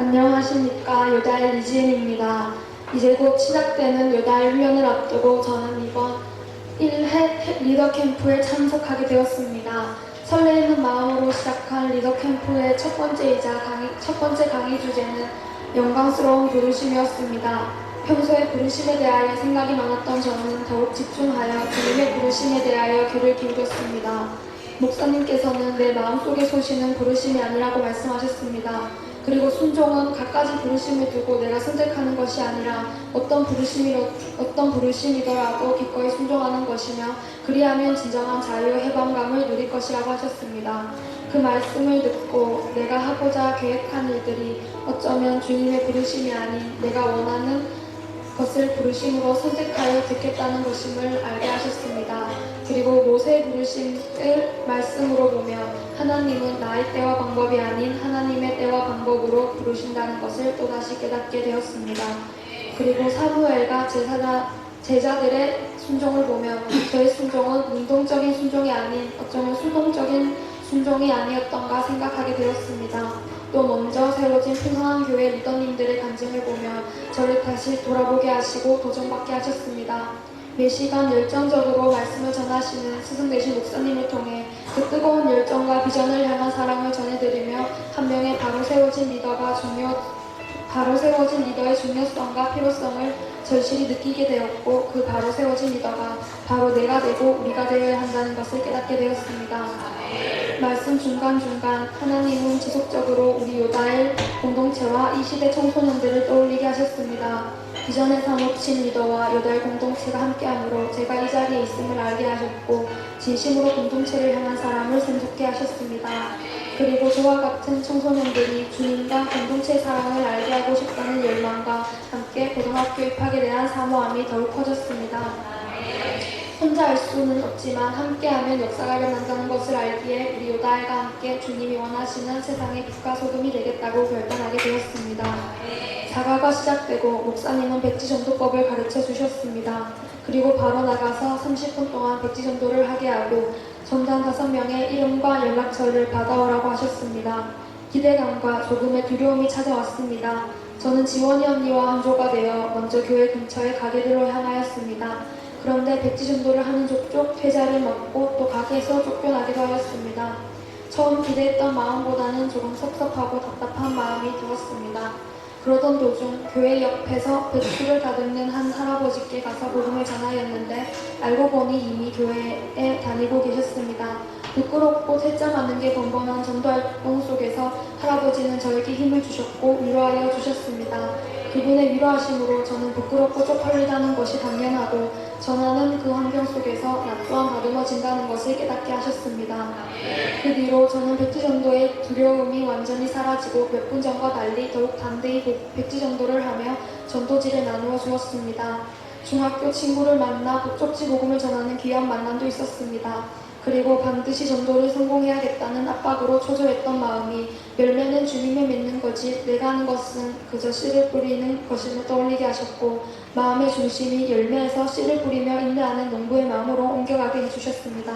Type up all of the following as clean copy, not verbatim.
안녕하십니까. 요다엘 이지은입니다. 이제 곧 시작되는 요다엘 훈련을 앞두고 저는 이번 1회 리더 캠프에 참석하게 되었습니다. 설레이는 마음으로 시작한 리더 캠프의 첫 번째 강의 주제는 영광스러운 부르심이었습니다. 평소에 부르심에 대하여 생각이 많았던 저는 더욱 집중하여 주님의 부르심에 대하여 귀를 기울였습니다. 목사님께서는 내 마음속에 솟이는 부르심이 아니라고 말씀하셨습니다. 그리고 순종은 갖가지 부르심을 두고 내가 선택하는 것이 아니라 어떤 부르심이더라도 기꺼이 순종하는 것이며 그리하면 진정한 자유와 해방감을 누릴 것이라고 하셨습니다. 그 말씀을 듣고 내가 하고자 계획한 일들이 어쩌면 주님의 부르심이 아닌 내가 원하는 것을 부르심으로 선택하여 듣겠다는 것임을 알게 하셨습니다. 그리고 모세의 부르심을 말씀으로 보며 하나님은 나의 때와 방법이 아닌 하나님의 때와 방법으로 부르신다는 것을 또다시 깨닫게 되었습니다. 그리고 사무엘과 제자들의 순종을 보며 저의 순종은 능동적인 순종이 아닌 어쩌면 수동적인 순종이 아니었던가 생각하게 되었습니다. 또 먼저 세워진 풍성한 교회 리더님들의 간증을 보며 저를 다시 돌아보게 하시고 도전받게 하셨습니다. 매시간 열정적으로 말씀을 전하시는 스승 되신 목사님을 통해 그 뜨거운 열정과 비전을 향한 사랑을 전해드리며 한 명의 바로 세워진 리더의 중요성과 필요성을 절실히 느끼게 되었고 그 바로 세워진 리더가 바로 내가 되고 우리가 되어야 한다는 것을 깨닫게 되었습니다. 말씀 중간중간 하나님은 지속적으로 우리 요다엘 공동체와 이 시대 청소년들을 떠올리게 하셨습니다. 비전에 사모친 리더와 요다엘 공동체가 함께함으로 제가 이 자리에 있음을 알게 하셨고 진심으로 공동체를 향한 사랑을 샘솟게 하셨습니다. 그리고 저와 같은 청소년들이 주님과 공동체의 사랑을 알게 하고 싶다는 열망과 함께 고등학교 입학에 대한 사모함이 더욱 커졌습니다. 혼자 할 수는 없지만 함께하면 역사가 일어난다는 것을 알기에 우리 요다엘과 함께 주님이 원하시는 세상의 빛과 소금이 되겠다고 결단하게 되었습니다. 사과가 시작되고 목사님은 백지전도법을 가르쳐 주셨습니다. 그리고 바로 나가서 30분 동안 백지전도를 하게 하고 전단 5명의 이름과 연락처를 받아오라고 하셨습니다. 기대감과 조금의 두려움이 찾아왔습니다. 저는 지원이 언니와 한조가 되어 먼저 교회 근처의 가게들로 향하였습니다. 그런데 백지전도를 하는 족족 퇴자를 맞고 또 가게에서 쫓겨나기도 하였습니다. 처음 기대했던 마음보다는 조금 섭섭하고 답답한 마음이 들었습니다. 그러던 도중 교회 옆에서 배추를 다듬는 한 할아버지께 가서 복음을 전하였는데 알고 보니 이미 교회에 다니고 계셨습니다. 부끄럽고 퇴짜 맞는 게 번번한 전도활동 속에서 할아버지는 저에게 힘을 주셨고 위로하여 주셨습니다. 그분의 위로하심으로 저는 부끄럽고 쪽팔리다는 것이 당연하고 전하는 그 환경 속에서 나 또한 다듬어진다는 것을 깨닫게 하셨습니다. 그 뒤로 저는 백지전도의 두려움이 완전히 사라지고 몇 분 전과 달리 더욱 담대히 백지전도를 하며 전도지를 나누어 주었습니다. 중학교 친구를 만나 북쪽지 복음을 전하는 귀한 만남도 있었습니다. 그리고 반드시 전도를 성공해야겠다는 압박으로 초조했던 마음이 열매는 주님을 믿는 거지 내가 하는 것은 그저 씨를 뿌리는 것임을 떠올리게 하셨고 마음의 중심이 열매에서 씨를 뿌리며 인내하는 농부의 마음으로 옮겨가게 해주셨습니다.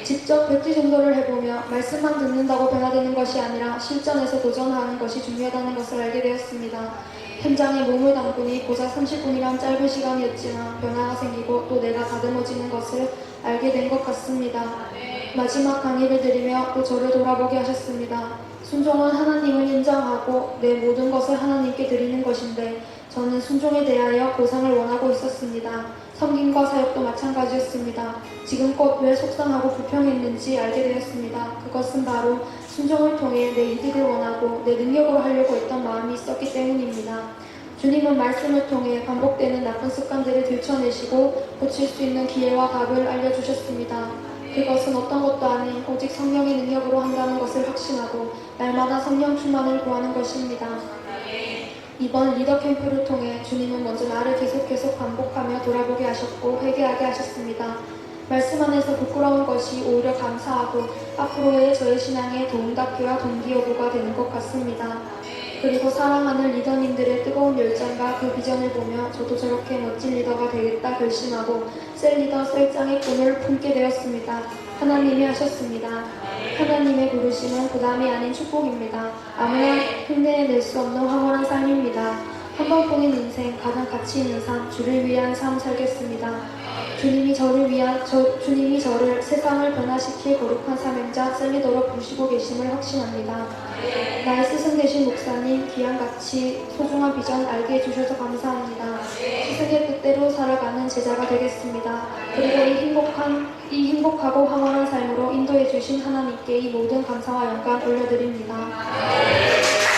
직접 백지전도를 해보며 말씀만 듣는다고 변화되는 것이 아니라 실전에서 도전하는 것이 중요하다는 것을 알게 되었습니다. 현장에 몸을 담그니 고작 30분이란 짧은 시간이었지만 변화가 생기고 또 내가 다듬어지는 것을 알게 된 것 같습니다. 마지막 강의를 드리며 또 저를 돌아보게 하셨습니다. 순종은 하나님을 인정하고 내 모든 것을 하나님께 드리는 것인데 저는 순종에 대하여 보상을 원하고 있었습니다. 섬김과 사역도 마찬가지였습니다. 지금껏 왜 속상하고 불평했는지 알게 되었습니다. 그것은 바로 순종을 통해 내 이득을 원하고 내 능력으로 하려고 했던 마음이 있었기 때문입니다. 주님은 말씀을 통해 반복되는 나쁜 습관들을 들춰내시고 고칠 수 있는 기회와 답을 알려주셨습니다. 그것은 어떤 것도 아닌 오직 성령의 능력으로 한다는 것을 확신하고 날마다 성령 충만을 구하는 것입니다. 이번 리더 캠프를 통해 주님은 먼저 나를 계속 반복하며 돌아보게 하셨고 회개하게 하셨습니다. 말씀 안에서 부끄러운 것이 오히려 감사하고 앞으로의 저의 신앙의 도움닫기와 동기여부가 되는 것 같습니다. 그리고 사랑하는 리더님들의 뜨거운 열정과 그 비전을 보며 저도 저렇게 멋진 리더가 되겠다 결심하고 셀리더 셀장의 꿈을 품게 되었습니다. 하나님이 하셨습니다. 하나님의 부르심은 부담이 아닌 축복입니다. 아무나 흉내낼 수 없는 황홀한 삶입니다. 한 번뿐인 인생, 가장 가치 있는 삶, 주를 위한 삶 살겠습니다. 주님이 저를 세상을 변화시킬 거룩한 사명자 셀리더로 부르시고 계심을 확신합니다. 나의 스승 되신 목사님, 귀한 가치, 소중한 비전 알게 해주셔서 감사합니다. 스승의 뜻대로 살아가는 제자가 되겠습니다. 그리고 이 행복하고 황홀한 삶으로 인도해 주신 하나님께 이 모든 감사와 영광 올려드립니다.